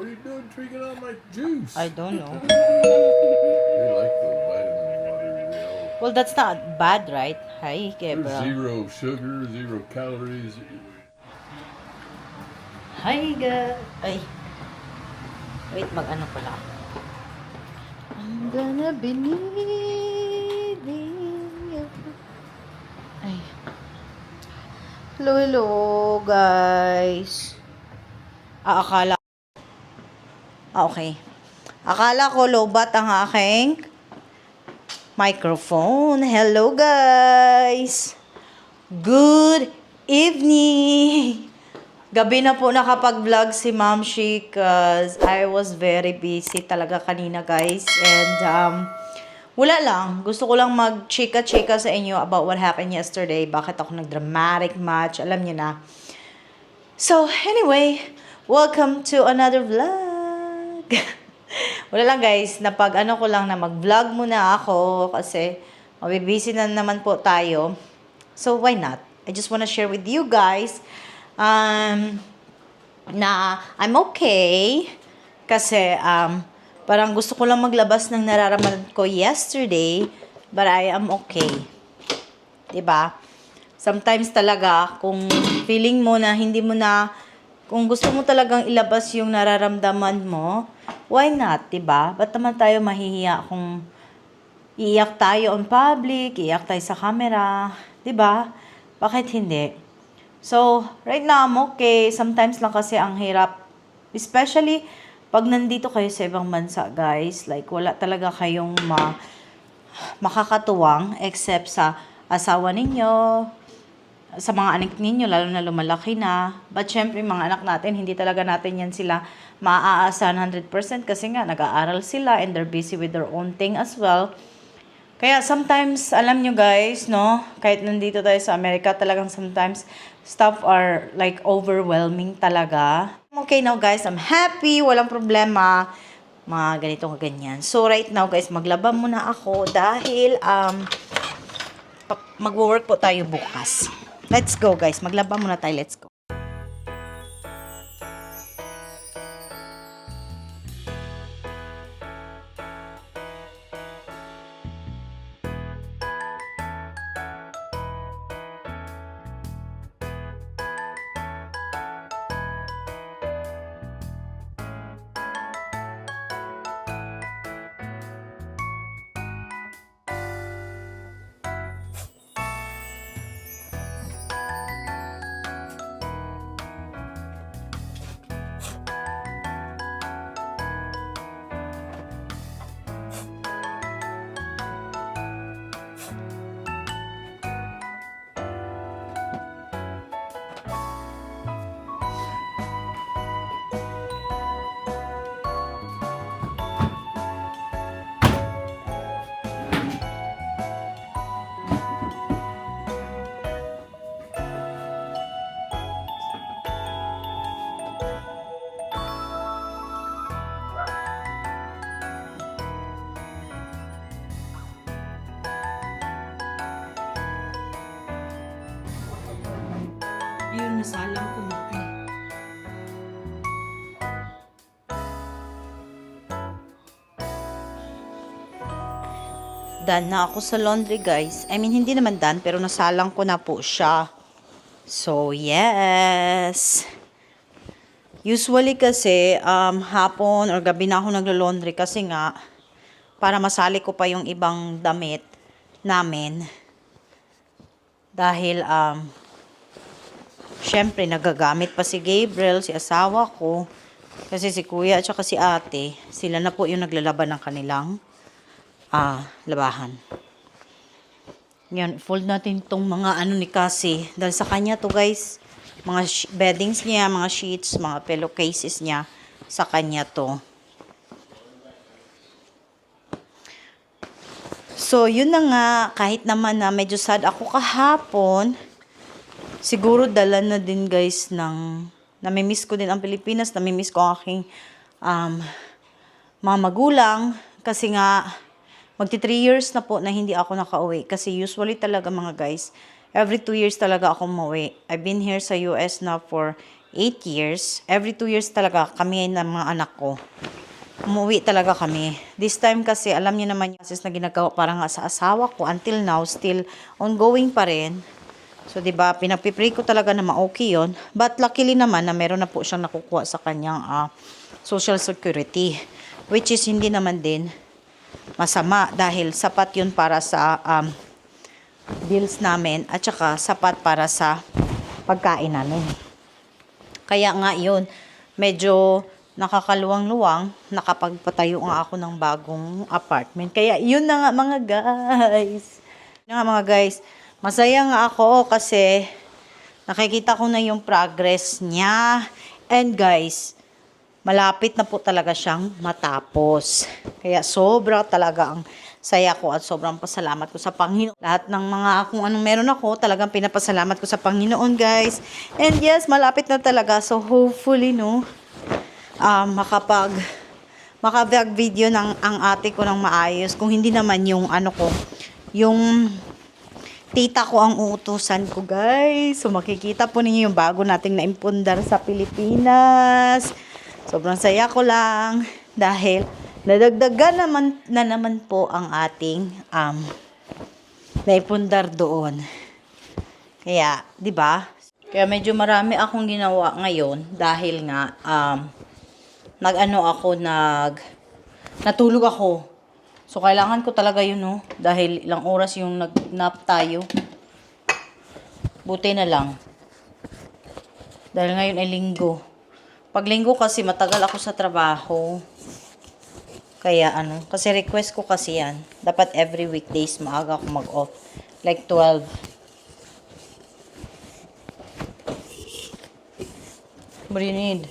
What are you doing drinking all my juice? I don't know. They like the vitamin water, you know. Well, that's not bad, right? Hi, There's Gabriel. zero sugar, zero calories. Hi, Ay, wait, mag-ano pala. I'm gonna be needing you. Ay. Hello, hello, guys. Akala. Okay. Akala ko lobat ang aking microphone. Hello, guys. Good evening. Gabi na po nakapag-vlog si Ma'am Shi cause I was very busy talaga kanina, guys. And wala lang. Gusto ko lang mag-chika-chika sa inyo about what happened yesterday. Bakit ako nag-dramatic match. Alam niyo na. So, anyway, welcome to another vlog. Wala lang, guys. Napag-ano ko lang na mag-vlog muna ako kasi mabibisi na naman po tayo. So, why not? I just wanna share with you guys na I'm okay kasi parang gusto ko lang maglabas ng nararamdaman ko yesterday, but I am okay. 'Di ba? Sometimes talaga kung feeling mo na hindi mo na, kung gusto mo talagang ilabas yung nararamdaman mo, why not, 'di ba? Ba't naman tayo mahihiya kung iiyak tayo on public, iiyak tayo sa camera, 'di ba? Bakit hindi? So, right now, I'm okay. Sometimes lang kasi ang hirap. Especially, pag nandito kayo sa ibang bansa, guys. Like, wala talaga kayong makakatuwang except sa asawa ninyo, sa mga anak ninyo, lalo na lumalaki na. But, syempre, mga anak natin, hindi talaga natin yan sila maaasahan 100% kasi nga, nag-aaral sila and they're busy with their own thing as well. Kaya sometimes, alam nyo guys, no, kahit nandito tayo sa Amerika, talagang sometimes stuff are like overwhelming talaga. Okay now guys, I'm happy, walang problema, mga ganito ganyan. So right now guys, maglaba muna ako dahil magwo-work po tayo bukas. Let's go guys, maglaba muna tayo, let's go. Ayun, nasalang ko na. Done na ako sa laundry, guys. I mean, hindi naman done, pero nasalang ko na po siya. So, yes. Usually kasi, hapon or gabi na ako naglo-laundry kasi nga, para masali ko pa yung ibang damit namin. Dahil, syempre, nagagamit pa si Gabriel, si asawa ko. Kasi si kuya at saka si ate, sila na po yung naglalaban ng kanilang labahan. Yan, fold natin tong mga ano ni Cassie. Dahil sa kanya to guys, mga beddings niya, mga sheets, mga pillowcases niya, sa kanya to. So, yun na nga, kahit naman na medyo sad ako kahapon, siguro dala na din guys ng, namimiss ko din ang Pilipinas, namimiss ko ang aking mga magulang, kasi nga, magti 3 years na po na hindi ako nakauwi. Kasi usually talaga mga guys, every 2 years talaga ako umuwi. I've been here sa US na for 8 years. Every 2 years talaga kami ng mga anak ko. Umuwi talaga kami. This time kasi, alam niyo naman yung process na ginagawa para nga sa asawa ko. Until now, still ongoing pa rin. So, diba, pinagpipray ko talaga na ma-okay yun. But luckily naman na meron na po siyang nakukuha sa kanyang social security. Which is hindi naman din masama dahil sapat yun para sa bills namin at saka sapat para sa pagkain namin. Kaya nga yun, medyo nakakaluwang-luwang, nakapagpatayo nga ako ng bagong apartment. Kaya yun na nga mga guys. Yun nga mga guys, masaya nga ako kasi nakikita ko na yung progress niya. And guys, malapit na po talaga siyang matapos. Kaya sobra talaga ang saya ko at sobrang pasalamat ko sa Panginoon. Lahat ng mga kung anong meron ako, talagang pinapasalamat ko sa Panginoon, guys. And yes, malapit na talaga. So hopefully, no, makabag video ng ang ate ko ng maayos. Kung hindi naman yung yung tita ko ang uutusan ko, guys. So makikita po ninyo yung bago nating naimpundar sa Pilipinas. Sobrang saya ko lang dahil nadagdagan naman po ang ating naipundar doon. Kaya, 'di ba? Kaya medyo marami akong ginawa ngayon dahil nga natulog ako. So kailangan ko talaga 'yun, no, dahil ilang oras yung nag-nap tayo. Buti na lang. Dahil ngayon ay linggo. Pag linggo kasi matagal ako sa trabaho. Kaya kasi request ko kasi yan. Dapat every weekdays maaga ako mag-off. Like 12. What do you need?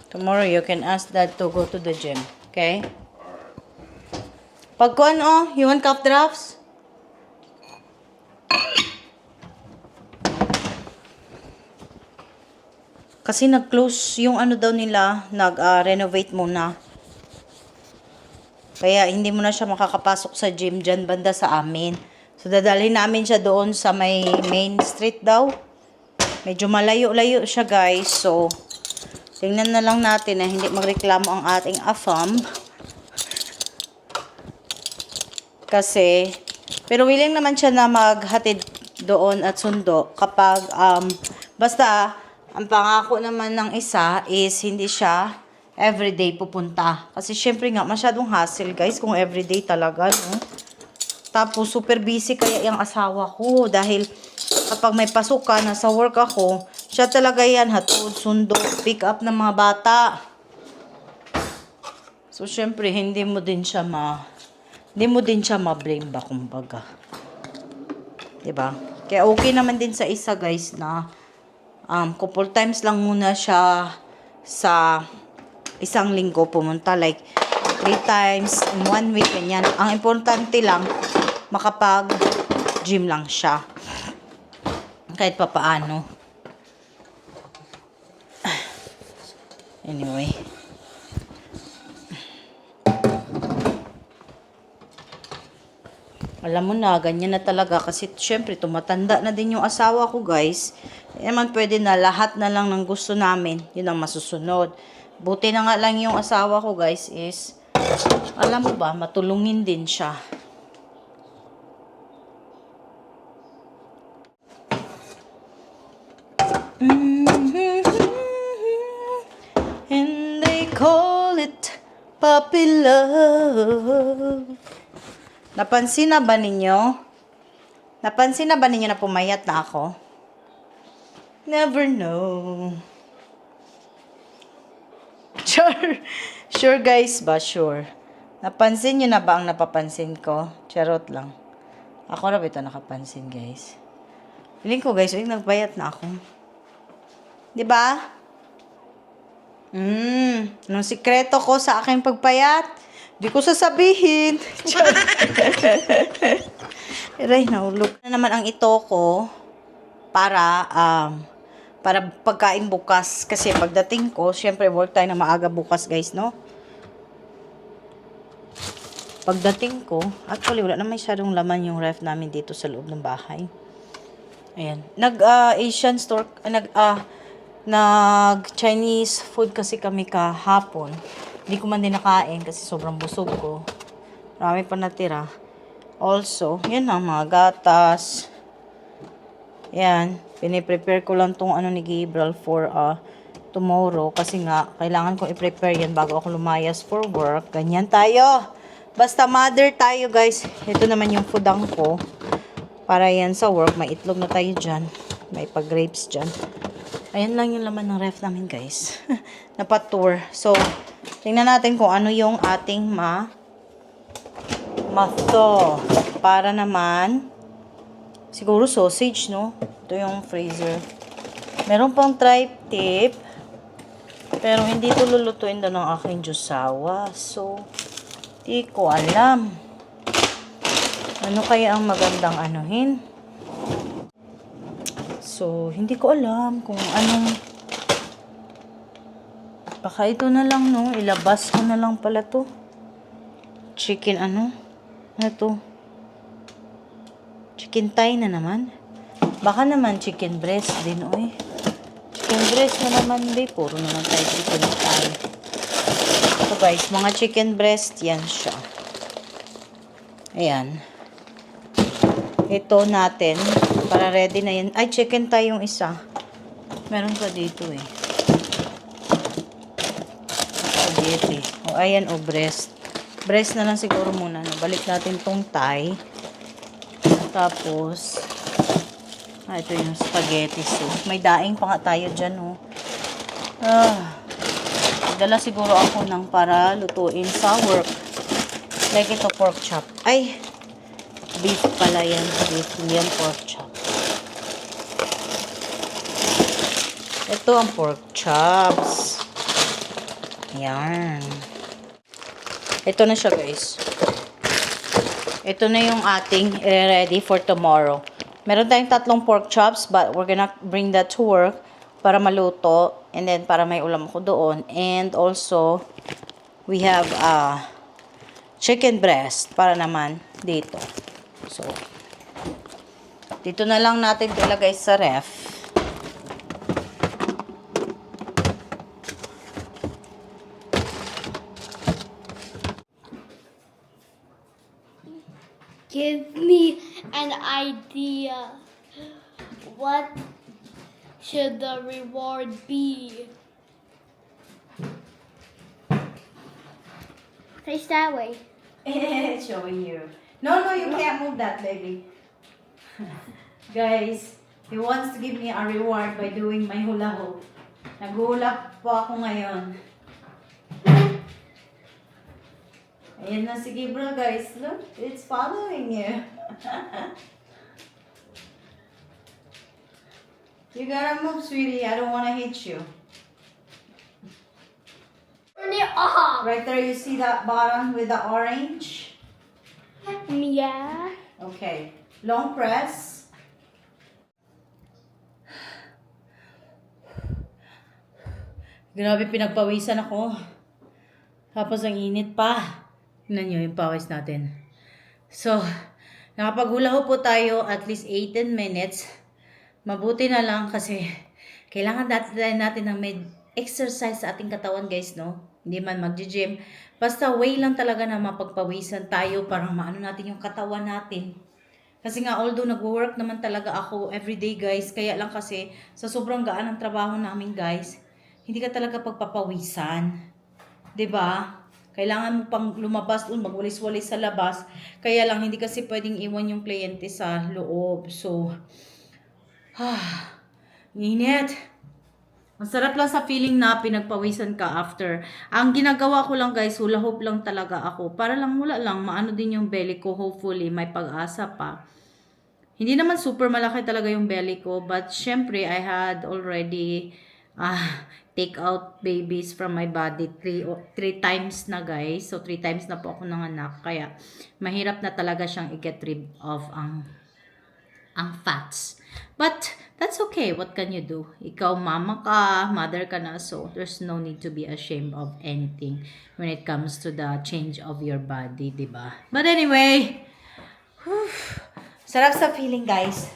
Tomorrow you can ask Dad to go to the gym. Okay? Pag you want cup drafts? Kasi nag-close yung daw nila, nag-renovate muna. Kaya hindi mo na siya makakapasok sa gym dyan banda sa amin. So dadalhin namin siya doon sa may main street daw. Medyo malayo-layo siya, guys. So tingnan na lang natin na hindi magreklamo ang ating AFAM. Kasi pero willing naman siya na maghatid doon at sundo kapag basta ang pangako naman ng isa is hindi siya everyday pupunta. Kasi syempre nga, masyadong hassle, guys, kung everyday talaga, no? Tapos, super busy kaya yung asawa ko. Dahil, kapag may pasok ka, nasa work ako, siya talaga yan, hatod, sundo, pick up ng mga bata. So, syempre, hindi mo din siya ma-blame ba, kumbaga. Diba? Kaya okay naman din sa isa, guys, na couple times lang muna siya sa isang linggo pumunta, like 3 times in 1 week, ganyan. Ang importante lang makapag gym lang siya kahit papaano. Anyway, alam mo na, ganyan na talaga kasi syempre tumatanda na din yung asawa ko, guys. Naman pwede na lahat na lang ng gusto namin, yun ang masusunod. Buti na nga lang yung asawa ko, guys, is alam mo ba, matulungin din siya. And they call it puppy love. Napansin na ba ninyo? Napansin na ba ninyo na pumayat na ako? Never know. Sure guys ba? Sure. Napansin nyo na ba ang napapansin ko? Charot lang. Ako na ba ito nakapansin, guys? Feeling ko, guys, nagbayat na ako. Diba? Anong sikreto ko sa aking pagpayat? Di ko sasabihin. Aray, nahulog na naman ang ito ko para pagkain bukas. Kasi pagdating ko, syempre work tayo na maaga bukas, guys, no? pagdating ko, actually, wala na masyadong laman yung ref namin dito sa loob ng bahay. Ayan. Asian store, nag-Chinese food kasi kami kahapon. Hindi ko man din nakain kasi sobrang busog ko. Marami pa natira. Also, yan ang mga gatas. Yan. Piniprepare ko lang tong ano ni Gabriel for tomorrow. Kasi nga, kailangan kong i-prepare yan bago ako lumayas for work. Ganyan tayo. Basta mother tayo, guys. Ito naman yung foodang ko. Para yan sa work. May itlog na tayo dyan. May pa-grapes dyan. Ayan lang yung laman ng ref namin, guys. Napatour. So, tingnan natin kung ano yung ating mato. Para naman, siguro sausage, no? Ito yung freezer. Meron pang tri-tip. Pero hindi ito lulutuin daw ng aking Diyosawa. So, di ko alam. Ano kaya ang magandang anuhin? So, hindi ko alam kung anong... Baka ito na lang, no? Ilabas ko na lang pala to. Chicken ano? Ano to? Chicken thigh na naman. Baka naman chicken breast din, oy. Chicken breast na naman, be. Puro naman tayo chicken thigh. So, guys, mga chicken breast, yan siya. Ayan. Ito natin, para ready na yan. Ay, chicken thigh yung isa. Meron pa dito eh. Spaghetti. O, ayan, o, breast. Breast na lang siguro muna. Balik natin tong thigh. Tapos, ito yung spaghetti soup. May daing pa nga tayo dyan, oh. Dala siguro ako ng para lutuin sa work. Like ito, pork chop. Ay, beef pala yan. Beef yan, pork chop. Ito ang pork chops. Yan. Ito na siya, guys. Ito na yung ating ready for tomorrow. Meron tayong 3 pork chops, but we're gonna bring that to work para maluto. And then, para may ulam ko doon. And also, we have chicken breast para naman dito. So, dito na lang natin ilagay sa ref. Give me an idea. What should the reward be? Face that way. Showing you. No, you can't move that, baby. Guys, he wants to give me a reward by doing my hula hoop. Naghula po ako ngayon. Ayan na si Gabriel, guys. Look, it's following you. You gotta move, sweetie. I don't wanna hit you. Turn it off. Right there, you see that button with the orange? Yeah. Okay. Long press. Grabe, pinagpawisan ako. Tapos ang init pa. Tingnan nyo yung pawis natin. So, nakapaghula po tayo at least 18 minutes. Mabuti na lang kasi kailangan natin ng exercise sa ating katawan, guys, no? Hindi man mag-gym. Basta way lang talaga na mapagpawisan tayo para maano natin yung katawan natin. Kasi nga, although nag-work naman talaga ako everyday, guys, kaya lang kasi sa sobrang gaan ng trabaho namin, guys, hindi ka talaga pagpapawisan. 'Di ba? Kailangan mo pang lumabas doon, magwalis-walis sa labas. Kaya lang, hindi kasi pwedeng iwan yung kliyente sa loob. So, init. Masarap lang sa feeling na pinagpawisan ka after. Ang ginagawa ko lang, guys, hula hoop lang talaga ako. Para lang wala lang, maano din yung belly ko. Hopefully, may pag-asa pa. Hindi naman super malaki talaga yung belly ko. But, syempre, I had already take out babies from my body 3 times na, guys. So, 3 times na po ako nanganak. Kaya, mahirap na talaga siyang i-get rid of ang fats. But, that's okay. What can you do? Ikaw, mama ka, mother ka na, so there's no need to be ashamed of anything when it comes to the change of your body, diba? But anyway, whew, sarap sa feeling, guys.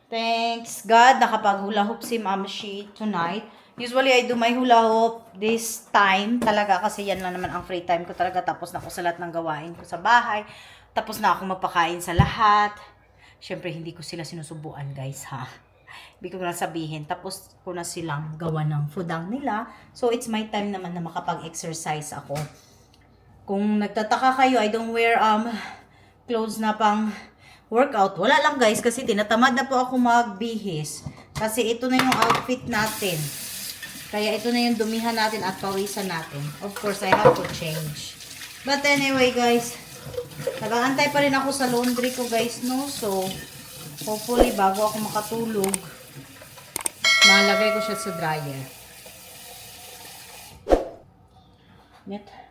Thanks God, nakapaghula hoop si Ma'am Shi tonight. Usually, I do my hula hoop this time talaga kasi yan lang naman ang free time ko talaga. Tapos na ako sa lahat ng gawain ko sa bahay. Tapos na ako magpakain sa lahat. Siyempre, hindi ko sila sinusubuan, guys, ha? Hindi ko na sabihin. Tapos ko na silang gawa ng foodang nila. So, it's my time naman na makapag-exercise ako. Kung nagtataka kayo, I don't wear clothes na pang workout. Wala lang, guys, kasi tinatamad na po ako magbihis. Kasi ito na yung outfit natin. Kaya ito na yung dumihan natin at pawisan natin. Of course, I have to change. But anyway, guys, nag-aantay pa rin ako sa laundry ko, guys, no? So, hopefully, bago ako makatulog, malagay ko siya sa dryer. Net.